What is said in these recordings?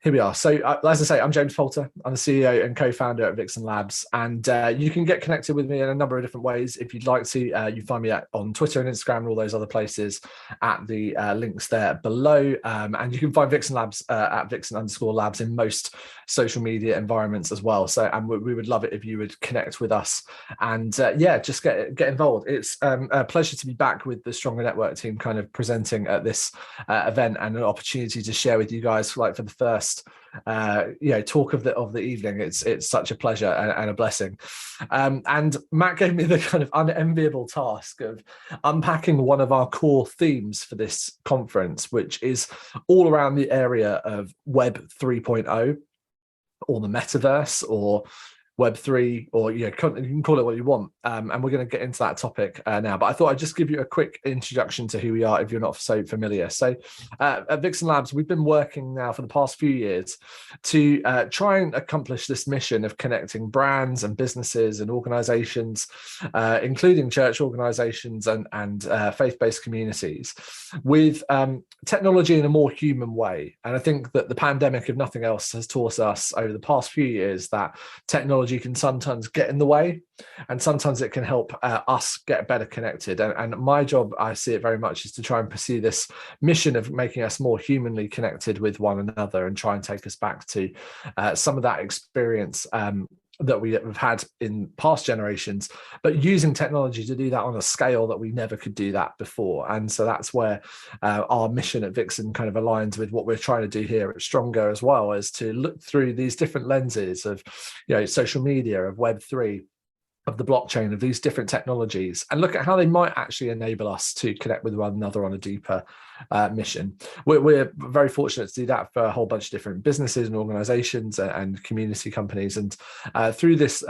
Here we are. So, as I say, I'm James Poulter. I'm the CEO and co-founder at Vixen Labs, and you can get connected with me in a number of different ways if you'd like to. You find me on Twitter and Instagram and all those other places at the links there below. And you can find Vixen Labs at Vixen_Labs in most social media environments as well. So, and we would love it if you would connect with us and yeah, just get involved. It's a pleasure to be back with the Stronger Network team, kind of presenting at this event, and an opportunity to share with you guys, like, for the first talk of the evening. It's such a pleasure and a blessing. And Matt gave me the kind of unenviable task of unpacking one of our core themes for this conference, which is all around the area of Web 3.0, or the metaverse, or Web3, or you can call it what you want. And we're going to get into that topic now. But I thought I'd just give you a quick introduction to who we are if you're not so familiar. So at Vixen Labs, we've been working now for the past few years to try and accomplish this mission of connecting brands and businesses and organizations, including church organizations and faith-based communities, with technology in a more human way. And I think that the pandemic, if nothing else, has taught us over the past few years that technology can sometimes get in the way, and sometimes it can help us get better connected. And my job, I see it very much, is to try and pursue this mission of making us more humanly connected with one another, and try and take us back to some of that experience that we've had in past generations, but using technology to do that on a scale that we never could do that before. And so that's where our mission at Vixen kind of aligns with what we're trying to do here at Stronger, as well, as to look through these different lenses of, social media, of Web3, of the blockchain, of these different technologies, and look at how they might actually enable us to connect with one another on a deeper mission. We're very fortunate to do that for a whole bunch of different businesses and organizations and community companies. And through this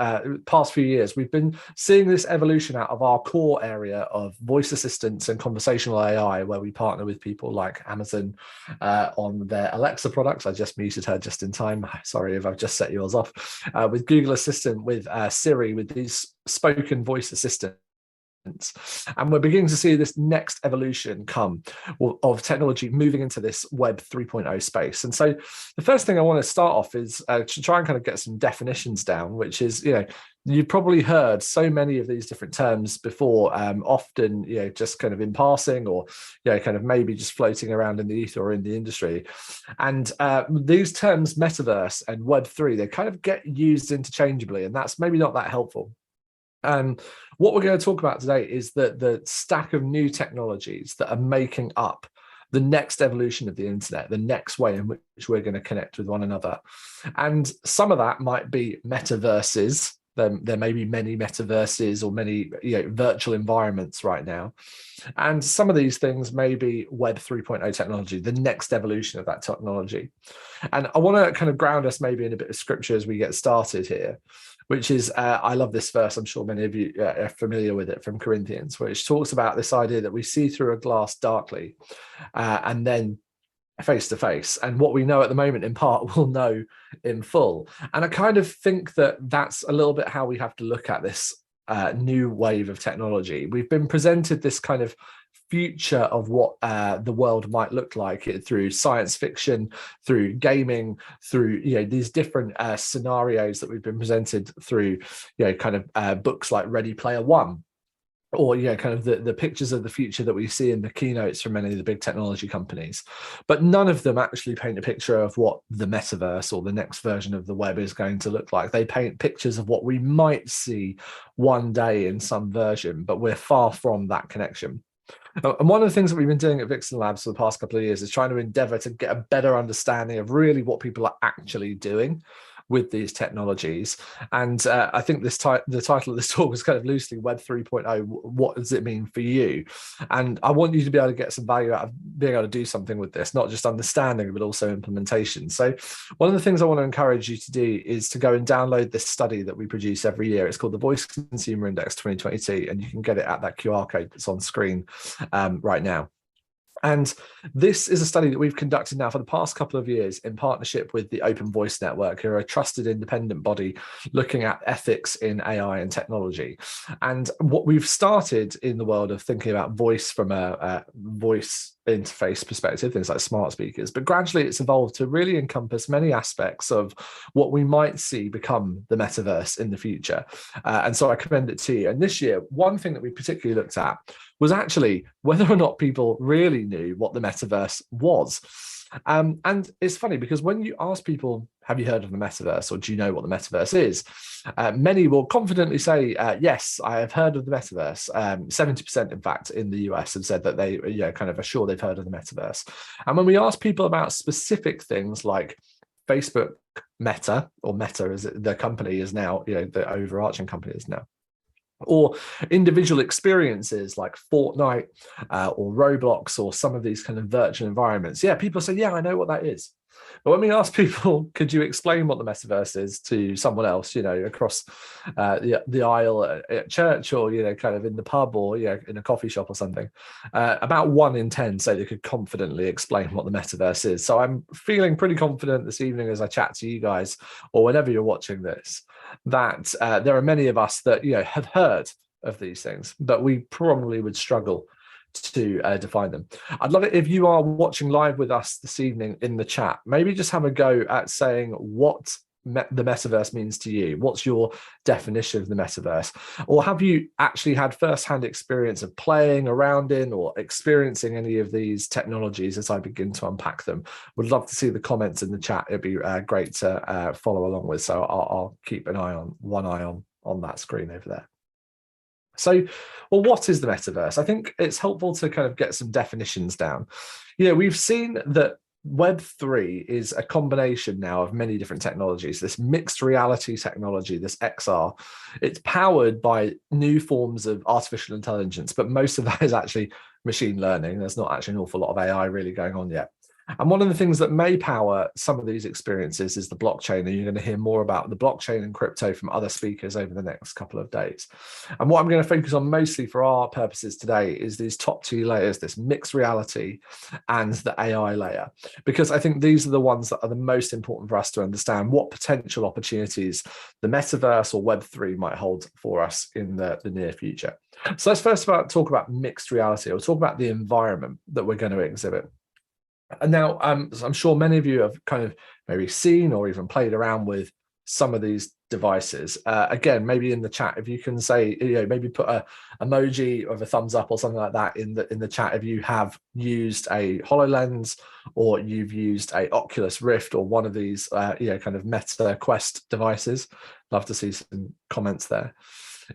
past few years, we've been seeing this evolution out of our core area of voice assistants and conversational AI, where we partner with people like Amazon on their Alexa products. I just muted her just in time. Sorry if I've just set yours off. With Google Assistant, with Siri, with these spoken voice assistants. And we're beginning to see this next evolution come of technology moving into this Web 3.0 space. And so the first thing I want to start off is to try and kind of get some definitions down, which is, you've probably heard so many of these different terms before, often, just kind of in passing, or, kind of maybe just floating around in the ether or in the industry. And these terms, metaverse and Web3, they kind of get used interchangeably, and that's maybe not that helpful. What we're going to talk about today is the stack of new technologies that are making up the next evolution of the internet, the next way in which we're going to connect with one another. And some of that might be metaverses. There may be many metaverses or many virtual environments right now. And some of these things may be Web 3.0 technology, the next evolution of that technology. And I want to kind of ground us maybe in a bit of scripture as we get started here, which is, I love this verse. I'm sure many of you are familiar with it, from Corinthians, which talks about this idea that we see through a glass darkly, and then face to face. And what we know at the moment in part, we'll know in full. And I kind of think that that's a little bit how we have to look at this new wave of technology. We've been presented this kind of future of what the world might look like through science fiction, through gaming, through these different scenarios that we've been presented through kind of books like Ready Player One, or kind of the pictures of the future that we see in the keynotes from many of the big technology companies. But none of them actually paint a picture of what the metaverse or the next version of the web is going to look like. They paint pictures of what we might see one day in some version, but we're far from that connection. And one of the things that we've been doing at Vixen Labs for the past couple of years is trying to endeavor to get a better understanding of really what people are actually doing with these technologies. And I think the title of this talk was kind of loosely Web 3.0, what does it mean for you? And I want you to be able to get some value out of being able to do something with this, not just understanding, but also implementation. So one of the things I want to encourage you to do is to go and download this study that we produce every year. It's called the Voice Consumer Index 2022, and you can get it at that QR code that's on screen right now. And this is a study that we've conducted now for the past couple of years in partnership with the Open Voice Network, who are a trusted independent body looking at ethics in AI and technology. And what we've started in the world of thinking about voice from a voice interface perspective, things like smart speakers, but gradually it's evolved to really encompass many aspects of what we might see become the metaverse in the future. And so I commend it to you. And this year, one thing that we particularly looked at was actually whether or not people really knew what the metaverse was. And it's funny because when you ask people, have you heard of the metaverse, or do you know what the metaverse is? Many will confidently say, yes, I have heard of the metaverse. 70%, in fact, in the US have said that they kind of are sure they've heard of the metaverse. And when we ask people about specific things like Facebook Meta, or Meta as the company is now, the overarching company is now, or individual experiences like Fortnite or Roblox or some of these kind of virtual environments, people say, yeah, I know what that is. But when we ask people, could you explain what the metaverse is to someone else, across the aisle at church, or, kind of in the pub, or, in a coffee shop or something, about 1 in 10 say they could confidently explain what the metaverse is. So I'm feeling pretty confident this evening as I chat to you guys, or whenever you're watching this, that there are many of us that, have heard of these things, but we probably would struggle to define them. I'd love it if you are watching live with us this evening in the chat, maybe just have a go at saying what the metaverse means to you. What's your definition of the metaverse? Or have you actually had first-hand experience of playing around in or experiencing any of these technologies as I begin to unpack them? Would love to see the comments in the chat. It'd be great to follow along with. So I'll keep one eye on that screen over there. So, well, what is the metaverse? I think it's helpful to kind of get some definitions down. We've seen that Web3 is a combination now of many different technologies, this mixed reality technology, this XR. It's powered by new forms of artificial intelligence, but most of that is actually machine learning. There's not actually an awful lot of AI really going on yet. And one of the things that may power some of these experiences is the blockchain. And you're going to hear more about the blockchain and crypto from other speakers over the next couple of days. And what I'm going to focus on mostly for our purposes today is these top two layers, this mixed reality and the AI layer, because I think these are the ones that are the most important for us to understand what potential opportunities the metaverse or Web3 might hold for us in the near future. So let's first talk about mixed reality, or talk about the environment that we're going to exhibit. And now, I'm sure many of you have kind of maybe seen or even played around with some of these devices. Again, maybe in the chat, if you can say, maybe put a emoji of a thumbs up or something like that in the chat if you have used a HoloLens, or you've used a Oculus Rift, or one of these, kind of Meta Quest devices. Love to see some comments there.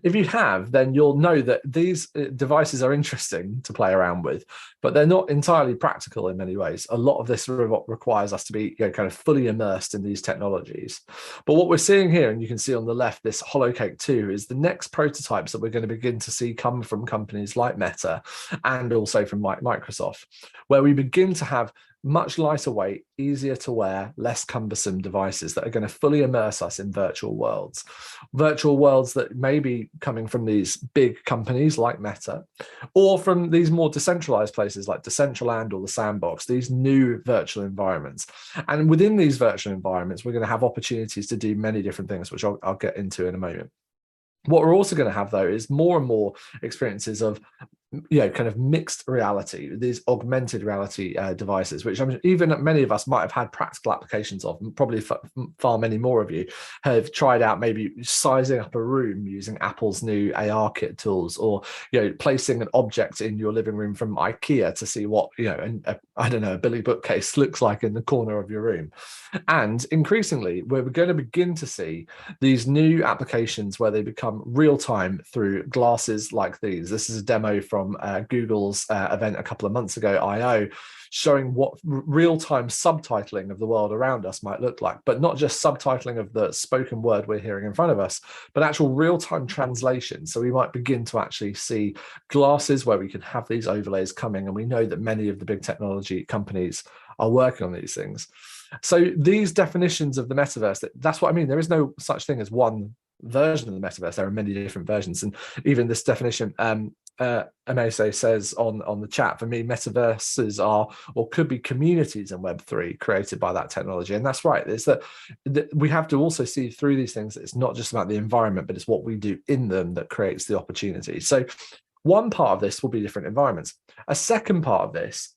If you have, then you'll know that these devices are interesting to play around with, but they're not entirely practical in many ways. A lot of this requires us to be kind of fully immersed in these technologies. But what we're seeing here, and you can see on the left, this HoloCake 2, is the next prototypes that we're going to begin to see come from companies like Meta and also from Microsoft, where we begin to have much lighter weight, easier to wear, less cumbersome devices that are going to fully immerse us in virtual worlds that may be coming from these big companies like Meta, or from these more decentralized places like Decentraland or the Sandbox, these new virtual environments. And within these virtual environments, we're going to have opportunities to do many different things, which I'll get into in a moment. What we're also going to have, though, is more and more experiences of kind of mixed reality, these augmented reality devices, which even many of us might have had practical applications of, and probably far many more of you have tried out maybe sizing up a room using Apple's new AR kit tools, or placing an object in your living room from IKEA to see what a Billy bookcase looks like in the corner of your room. And increasingly, we're going to begin to see these new applications where they become real-time through glasses like these. This is a demo from Google's event a couple of months ago, I/O, showing what real-time subtitling of the world around us might look like, but not just subtitling of the spoken word we're hearing in front of us, but actual real-time translation. So we might begin to actually see glasses where we can have these overlays coming, and we know that many of the big technology companies are working on these things. So these definitions of the metaverse, that's what I mean. There is no such thing as one version of the metaverse. There are many different versions, and even this definition Amese says on the chat, for me, metaverses are or could be communities in Web3 created by that technology. And that's right. It's that we have to also see through these things that it's not just about the environment, but it's what we do in them that creates the opportunity. So one part of this will be different environments. A second part of this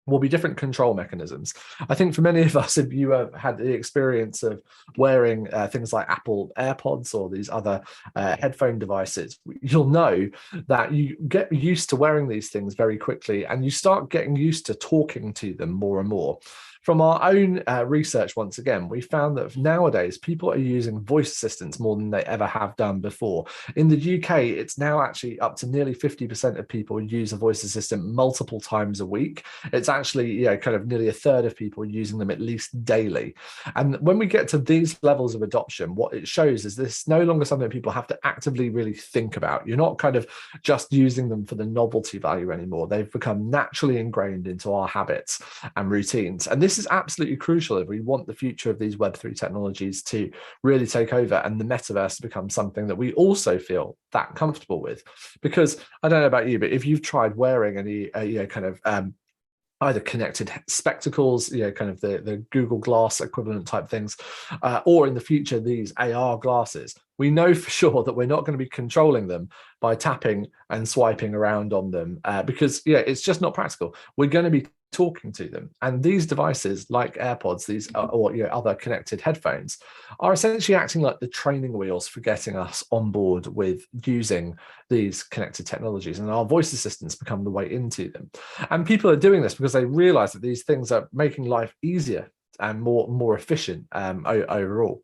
will be different control mechanisms. I think for many of us, if you have had the experience of wearing things like Apple AirPods or these other headphone devices, you'll know that you get used to wearing these things very quickly, and you start getting used to talking to them more and more. From our own research, once again, we found that nowadays people are using voice assistants more than they ever have done before. In the UK, it's now actually up to nearly 50% of people use a voice assistant multiple times a week. It's actually, kind of nearly a third of people using them at least daily. And when we get to these levels of adoption, what it shows is this no longer something people have to actively really think about. You're not kind of just using them for the novelty value anymore. They've become naturally ingrained into our habits and routines. And this is absolutely crucial if we want the future of these Web3 technologies to really take over and the metaverse to become something that we also feel that comfortable with. Because I don't know about you, but if you've tried wearing any, either connected spectacles, kind of the Google Glass equivalent type things, or in the future, these AR glasses, we know for sure that we're not going to be controlling them by tapping and swiping around on them because, it's just not practical. We're going to be talking to them. And these devices like AirPods, these or other connected headphones are essentially acting like the training wheels for getting us on board with using these connected technologies, and our voice assistants become the way into them. And people are doing this because they realize that these things are making life easier and more efficient overall.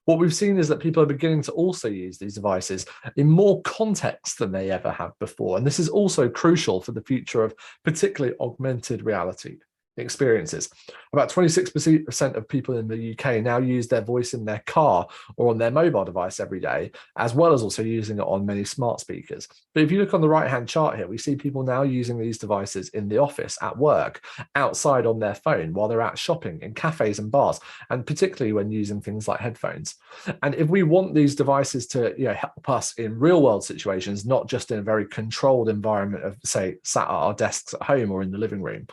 What we've seen is that people are beginning to also use these devices in more context than they ever have before. And this is also crucial for the future of particularly augmented reality experiences. About 26% of people in the UK now use their voice in their car or on their mobile device every day, as well as also using it on many smart speakers. But if you look on the right-hand chart here, we see people now using these devices in the office, at work, outside on their phone, while they're out shopping, in cafes and bars, and particularly when using things like headphones. And if we want these devices to help us in real-world situations, not just in a very controlled environment of, say, sat at our desks at home or in the living room,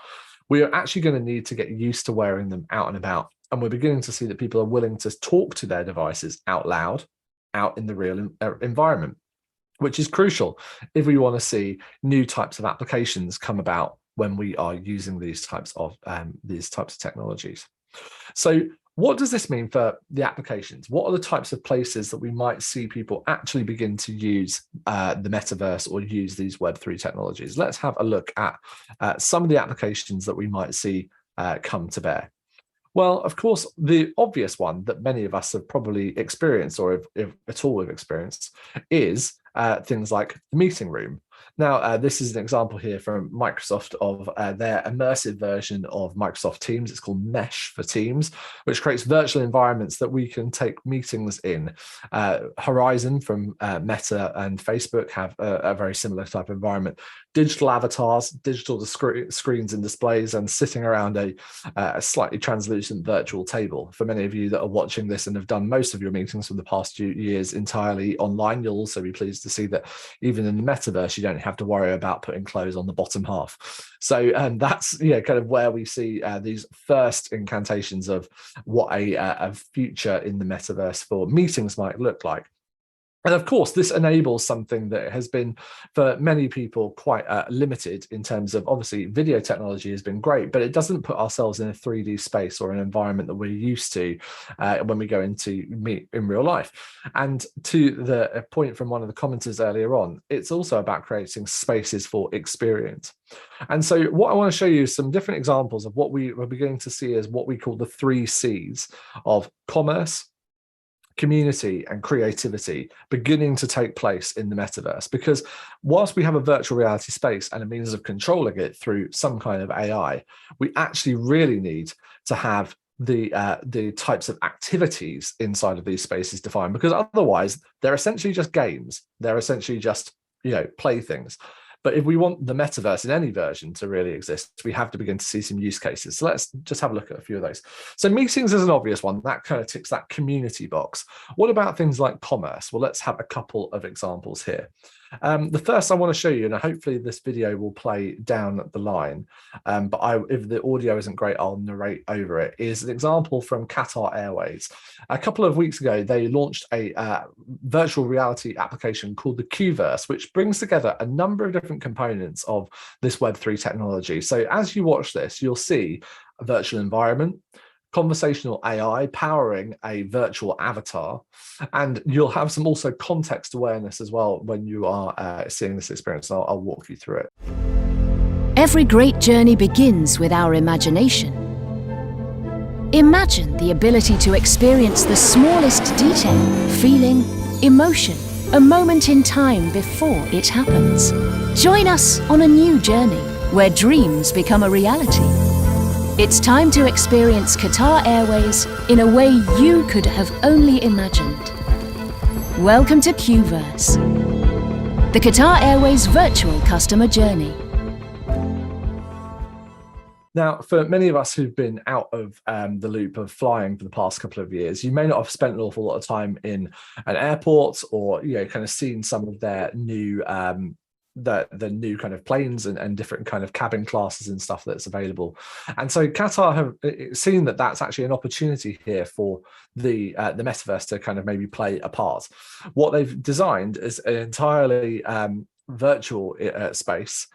we are actually going to need to get used to wearing them out and about. And we're beginning to see that people are willing to talk to their devices out loud, out in the real environment, which is crucial if we want to see new types of applications come about when we are using these types of technologies. So what does this mean for the applications? What are the types of places that we might see people actually begin to use the metaverse or use these Web3 technologies? Let's have a look at some of the applications that we might see come to bear. Well, of course, the obvious one that many of us have probably experienced, or if at all we've experienced, is things like the meeting room. Now, this is an example here from Microsoft of their immersive version of Microsoft Teams. It's called Mesh for Teams, which creates virtual environments that we can take meetings in. Horizon from Meta and Facebook have a very similar type of environment. Digital avatars, digital screens and displays, and sitting around a slightly translucent virtual table. For many of you that are watching this and have done most of your meetings for the past few years entirely online, you'll also be pleased to see that even in the metaverse, you don't have to worry about putting clothes on the bottom half. So that's kind of where we see these first incantations of what a future in the metaverse for meetings might look like. And of course, this enables something that has been, for many people, quite limited in terms of, obviously, video technology has been great, but it doesn't put ourselves in a 3D space or an environment that we're used to when we go into meet in real life. And to the point from one of the commenters earlier on, it's also about creating spaces for experience. And so what I want to show you is some different examples of what we are beginning to see as what we call the 3 C's of commerce, community and creativity beginning to take place in the metaverse. Because whilst we have a virtual reality space and a means of controlling it through some kind of AI, we actually really need to have the types of activities inside of these spaces defined, because otherwise they're essentially just games. They're essentially just playthings. But if we want the metaverse in any version to really exist, we have to begin to see some use cases. So let's just have a look at a few of those. So meetings is an obvious one. That kind of ticks that community box. What about things like commerce? Well, let's have a couple of examples here. The first I want to show you, and hopefully this video will play down the line, but if the audio isn't great, I'll narrate over it, is an example from Qatar Airways. A couple of weeks ago, they launched a virtual reality application called the Qverse, which brings together a number of different components of this Web3 technology. So as you watch this, you'll see a virtual environment, conversational AI powering a virtual avatar, and you'll have some also context awareness as well when you are seeing this experience. I'll walk you through it. Every great journey begins with our imagination. Imagine the ability to experience the smallest detail, feeling, emotion, a moment in time before it happens. Join us on a new journey where dreams become a reality. It's time to experience Qatar Airways in a way you could have only imagined. Welcome to Qverse, the Qatar Airways virtual customer journey. Now, for many of us who've been out of the loop of flying for the past couple of years, you may not have spent an awful lot of time in an airport, or kind of seen some of their new the new kind of planes and different kind of cabin classes and stuff that's available. And so Qatar have seen that that's actually an opportunity here for the metaverse to kind of maybe play a part. What they've designed is an entirely virtual space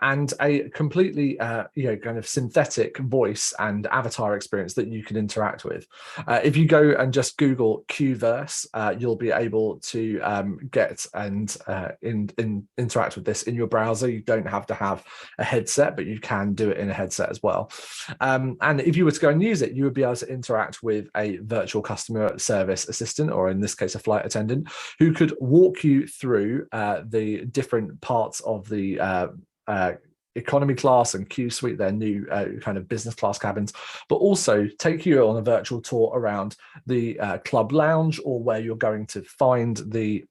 and a completely kind of synthetic voice and avatar experience that you can interact with. If you go and just Google Qverse, you'll be able to get and interact with this in your browser. You don't have to have a headset, but you can do it in a headset as well. And if you were to go and use it, you would be able to interact with a virtual customer service assistant, or in this case, a flight attendant, who could walk you through the different parts of the economy class and Q suite, their new kind of business class cabins, but also take you on a virtual tour around the club lounge, or where you're going to find the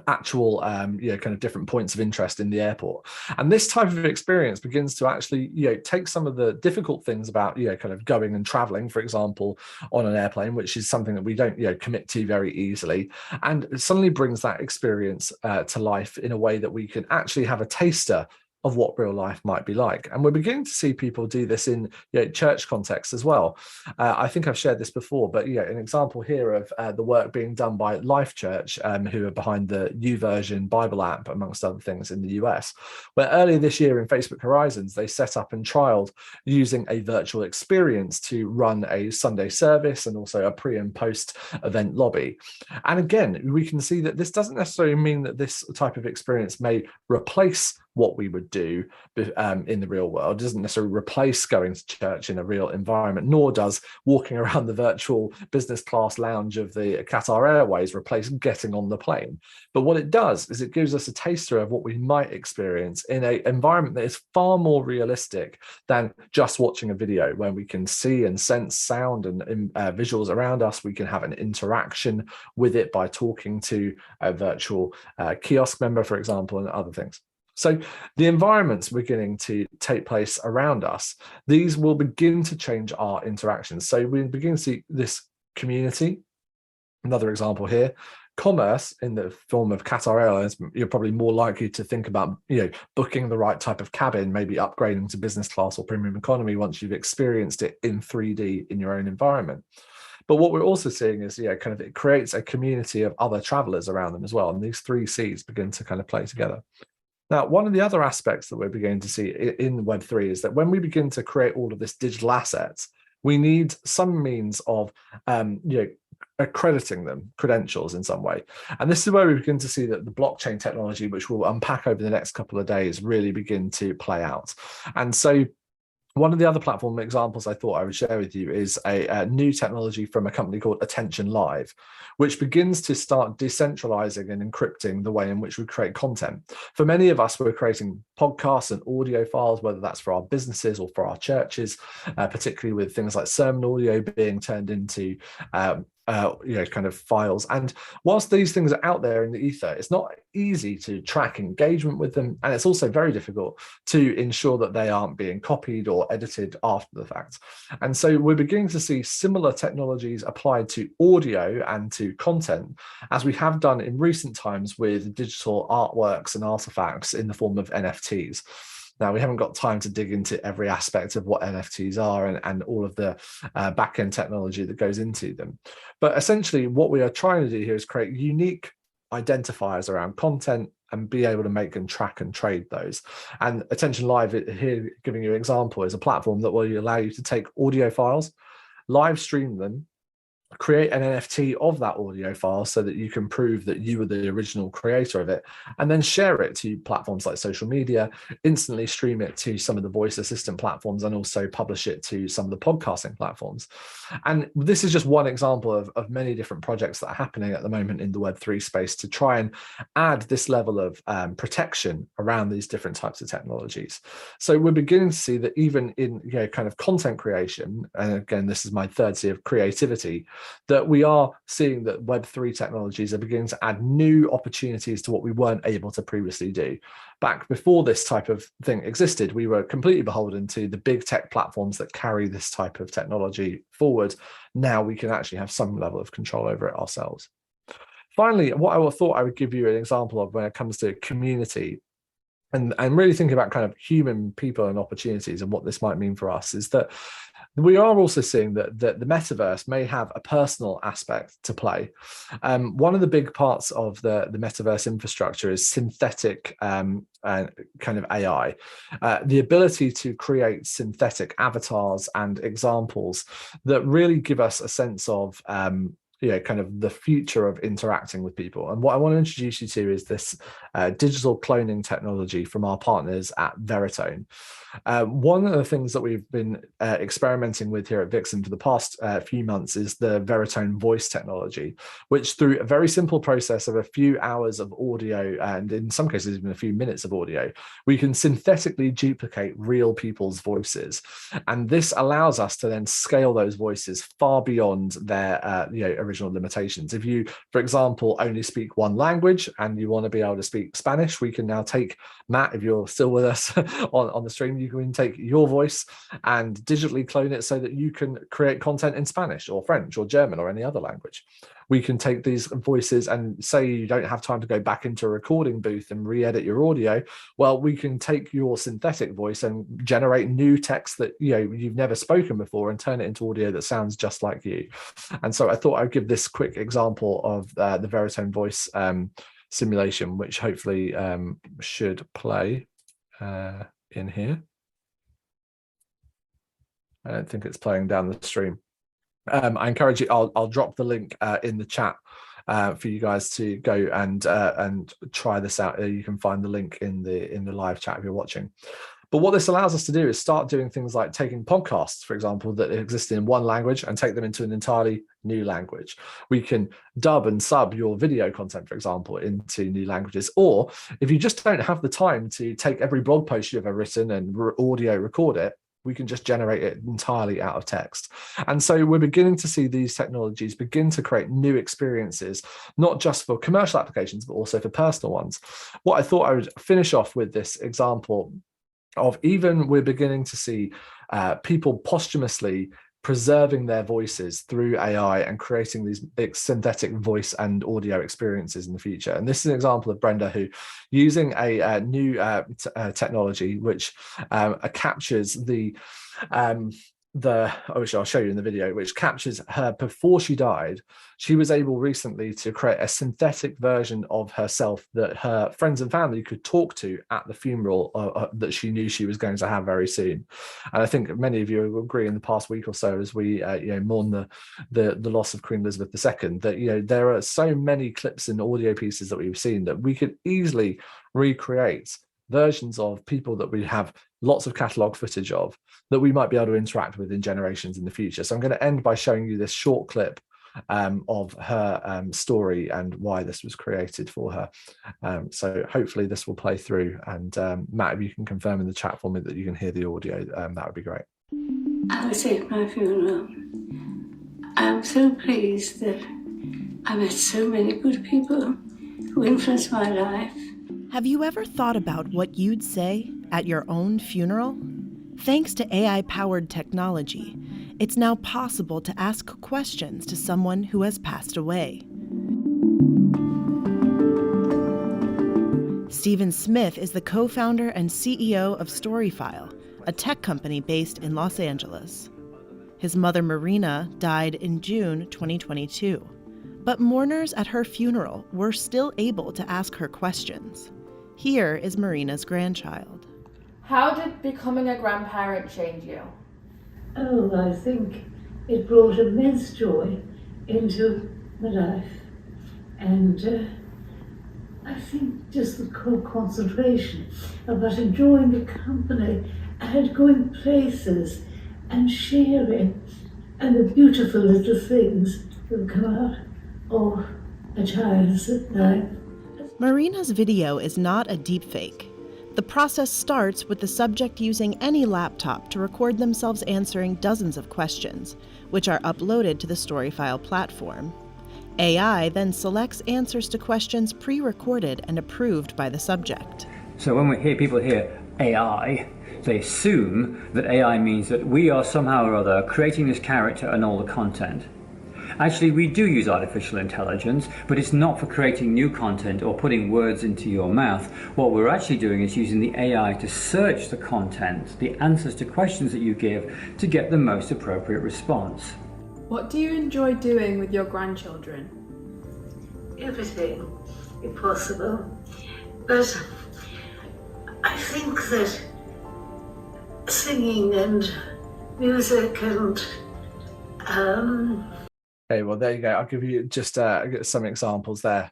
actual kind of different points of interest in the airport. And this type of experience begins to actually take some of the difficult things about kind of going and traveling, for example, on an airplane, which is something that we don't commit to very easily, and it suddenly brings that experience to life in a way that we can actually have a taster of what real life might be like. And we're beginning to see people do this in church context as well. I think I've shared this before, but an example here of the work being done by Life Church, who are behind the YouVersion Bible app, amongst other things, in the US, where earlier this year in Facebook Horizons, they set up and trialed using a virtual experience to run a Sunday service and also a pre and post event lobby. And again, we can see that this doesn't necessarily mean that this type of experience may replace what we would do in the real world. It doesn't necessarily replace going to church in a real environment, nor does walking around the virtual business class lounge of the Qatar Airways replace getting on the plane. But what it does is it gives us a taster of what we might experience in an environment that is far more realistic than just watching a video, where we can see and sense sound and visuals around us. We can have an interaction with it by talking to a virtual kiosk member, for example, and other things. So the environments beginning to take place around us, these will begin to change our interactions. So we begin to see this community. Another example here, commerce in the form of Qatar Airlines. You're probably more likely to think about booking the right type of cabin, maybe upgrading to business class or premium economy once you've experienced it in 3D in your own environment. But what we're also seeing is, kind of it creates a community of other travelers around them as well. And these three C's begin to kind of play together. Now, one of the other aspects that we're beginning to see in Web3 is that when we begin to create all of this digital assets, we need some means of accrediting them, credentials in some way. And this is where we begin to see that the blockchain technology, which we'll unpack over the next couple of days, really begin to play out. And so one of the other platform examples I thought I would share with you is a new technology from a company called Attention Live, which begins to start decentralizing and encrypting the way in which we create content. For many of us, we're creating podcasts and audio files, whether that's for our businesses or for our churches, particularly with things like sermon audio being turned into kind of files. And whilst these things are out there in the ether, it's not easy to track engagement with them, and it's also very difficult to ensure that they aren't being copied or edited after the fact. And so we're beginning to see similar technologies applied to audio and to content, as we have done in recent times with digital artworks and artifacts in the form of NFTs. Now, we haven't got time to dig into every aspect of what NFTs are and all of the back-end technology that goes into them. But essentially, what we are trying to do here is create unique identifiers around content and be able to make and track and trade those. And Attention Live here, giving you an example, is a platform that will allow you to take audio files, live stream them, create an NFT of that audio file so that you can prove that you were the original creator of it, and then share it to platforms like social media, instantly stream it to some of the voice assistant platforms, and also publish it to some of the podcasting platforms. And this is just one example of many different projects that are happening at the moment in the Web3 space to try and add this level of protection around these different types of technologies. So we're beginning to see that even in kind of content creation, and again, this is my third C of creativity, that we are seeing that Web3 technologies are beginning to add new opportunities to what we weren't able to previously do. Back before this type of thing existed, we were completely beholden to the big tech platforms that carry this type of technology forward. Now we can actually have some level of control over it ourselves. Finally, what I thought I would give you an example of when it comes to community and really thinking about kind of human people and opportunities and what this might mean for us is that we are also seeing that the metaverse may have a personal aspect to play. One of the big parts of the metaverse infrastructure is synthetic kind of AI, the ability to create synthetic avatars and examples that really give us a sense of kind of the future of interacting with people. And what I want to introduce you to is this digital cloning technology from our partners at Veritone. One of the things that we've been experimenting with here at Vixen for the past few months is the Veritone voice technology, which through a very simple process of a few hours of audio, and in some cases even a few minutes of audio, we can synthetically duplicate real people's voices. And this allows us to then scale those voices far beyond their original limitations. If you, for example, only speak one language and you want to be able to speak Spanish, we can now take Matt, if you're still with us on the stream, you can take your voice and digitally clone it so that you can create content in Spanish or French or German or any other language. We can take these voices and say you don't have time to go back into a recording booth and re-edit your audio. Well, we can take your synthetic voice and generate new text that you've never spoken before and turn it into audio that sounds just like you. And so I thought I'd give this quick example of the Veritone voice simulation, which hopefully should play in here. I don't think it's playing down the stream. I encourage you, I'll drop the link in the chat for you guys to go and try this out. You can find the link in the live chat if you're watching. But what this allows us to do is start doing things like taking podcasts, for example, that exist in one language and take them into an entirely new language. We can dub and sub your video content, for example, into new languages. Or if you just don't have the time to take every blog post you've ever written and audio record it, we can just generate it entirely out of text. And so we're beginning to see these technologies begin to create new experiences, not just for commercial applications, but also for personal ones. What I thought I would finish off with this example of, even we're beginning to see people posthumously preserving their voices through AI and creating these synthetic voice and audio experiences in the future. And this is an example of Brenda, who using a new technology which captures which I'll show you in the video, which captures her before she died. She was able recently to create a synthetic version of herself that her friends and family could talk to at the funeral that she knew she was going to have very soon. And I think many of you will agree, in the past week or so, as we mourn the loss of Queen Elizabeth II, that there are so many clips and audio pieces that we've seen that we could easily recreate versions of people that we have lots of catalog footage of, that we might be able to interact with in generations in the future. So I'm going to end by showing you this short clip of her story and why this was created for her. So hopefully this will play through, and Matt, if you can confirm in the chat for me that you can hear the audio, that would be great. I was at my funeral. I'm so pleased that I met so many good people who influenced my life. Have you ever thought about what you'd say at your own funeral? Thanks to AI-powered technology, it's now possible to ask questions to someone who has passed away. Stephen Smith is the co-founder and CEO of Storyfile, a tech company based in Los Angeles. His mother, Marina, died in June 2022, but mourners at her funeral were still able to ask her questions. Here is Marina's grandchild. How did becoming a grandparent change you? Oh, I think it brought immense joy into my life. And I think just the concentration about enjoying the company and going places and sharing and the beautiful little things that come out of a child's life. Marina's video is not a deepfake. The process starts with the subject using any laptop to record themselves answering dozens of questions, which are uploaded to the Storyfile platform. AI then selects answers to questions pre-recorded and approved by the subject. So when people hear AI, they assume that AI means that we are somehow or other creating this character and all the content. Actually, we do use artificial intelligence, but it's not for creating new content or putting words into your mouth. What we're actually doing is using the AI to search the content, the answers to questions that you give, to get the most appropriate response. What do you enjoy doing with your grandchildren? Everything, if possible. But I think that singing and music and Okay, well, there you go. I'll give you just some examples there.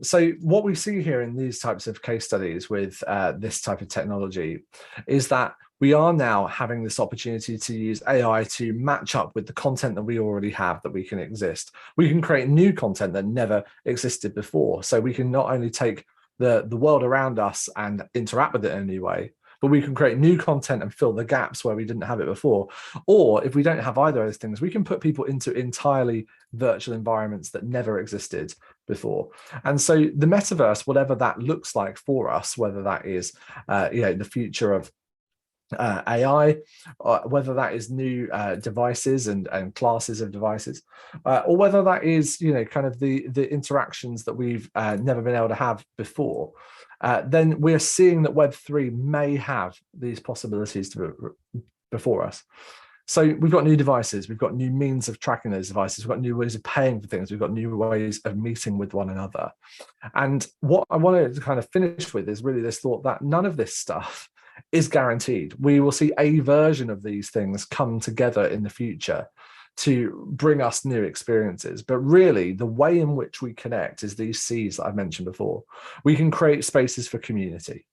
So what we see here in these types of case studies with this type of technology is that we are now having this opportunity to use AI to match up with the content that we already have, that we can exist. We can create new content that never existed before. So we can not only take the world around us and interact with it in a new way, but we can create new content and fill the gaps where we didn't have it before. Or if we don't have either of those things, we can put people into entirely virtual environments that never existed before. And so the metaverse, whatever that looks like for us, whether that is the future of AI, whether that is new devices and classes of devices, or whether that is kind of the interactions that we've never been able to have before, then we're seeing that Web3 may have these possibilities before us. So we've got new devices, we've got new means of tracking those devices, we've got new ways of paying for things, we've got new ways of meeting with one another. And what I wanted to kind of finish with is really this thought that none of this stuff is guaranteed. We will see a version of these things come together in the future to bring us new experiences. But really, the way in which we connect is these C's that I've mentioned before. We can create spaces for community,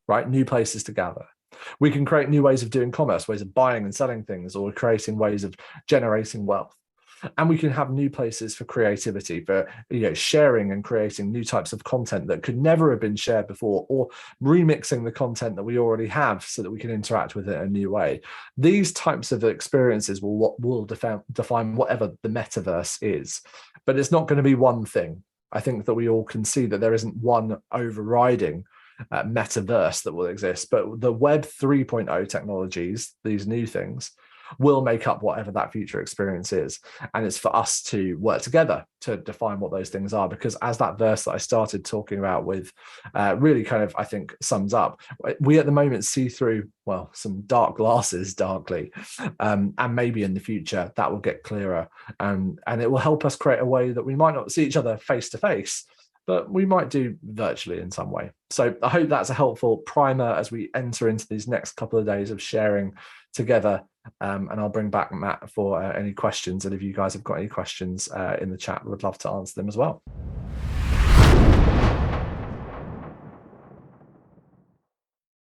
right? New places to gather. We can create new ways of doing commerce, ways of buying and selling things, or creating ways of generating wealth. And we can have new places for creativity, for sharing and creating new types of content that could never have been shared before, or remixing the content that we already have so that we can interact with it in a new way. These types of experiences will define whatever the metaverse is, but it's not going to be one thing. I think that we all can see that there isn't one overriding metaverse that will exist, but the Web 3.0 technologies, these new things, will make up whatever that future experience is. And it's for us to work together to define what those things are, because as that verse that I started talking about with really kind of, I think, sums up, we at the moment see through, well, some dark glasses darkly, and maybe in the future that will get clearer, and it will help us create a way that we might not see each other face to face, but we might do virtually in some way. So I hope that's a helpful primer as we enter into these next couple of days of sharing together. And I'll bring back Matt for any questions. And if you guys have got any questions in the chat, we'd love to answer them as well.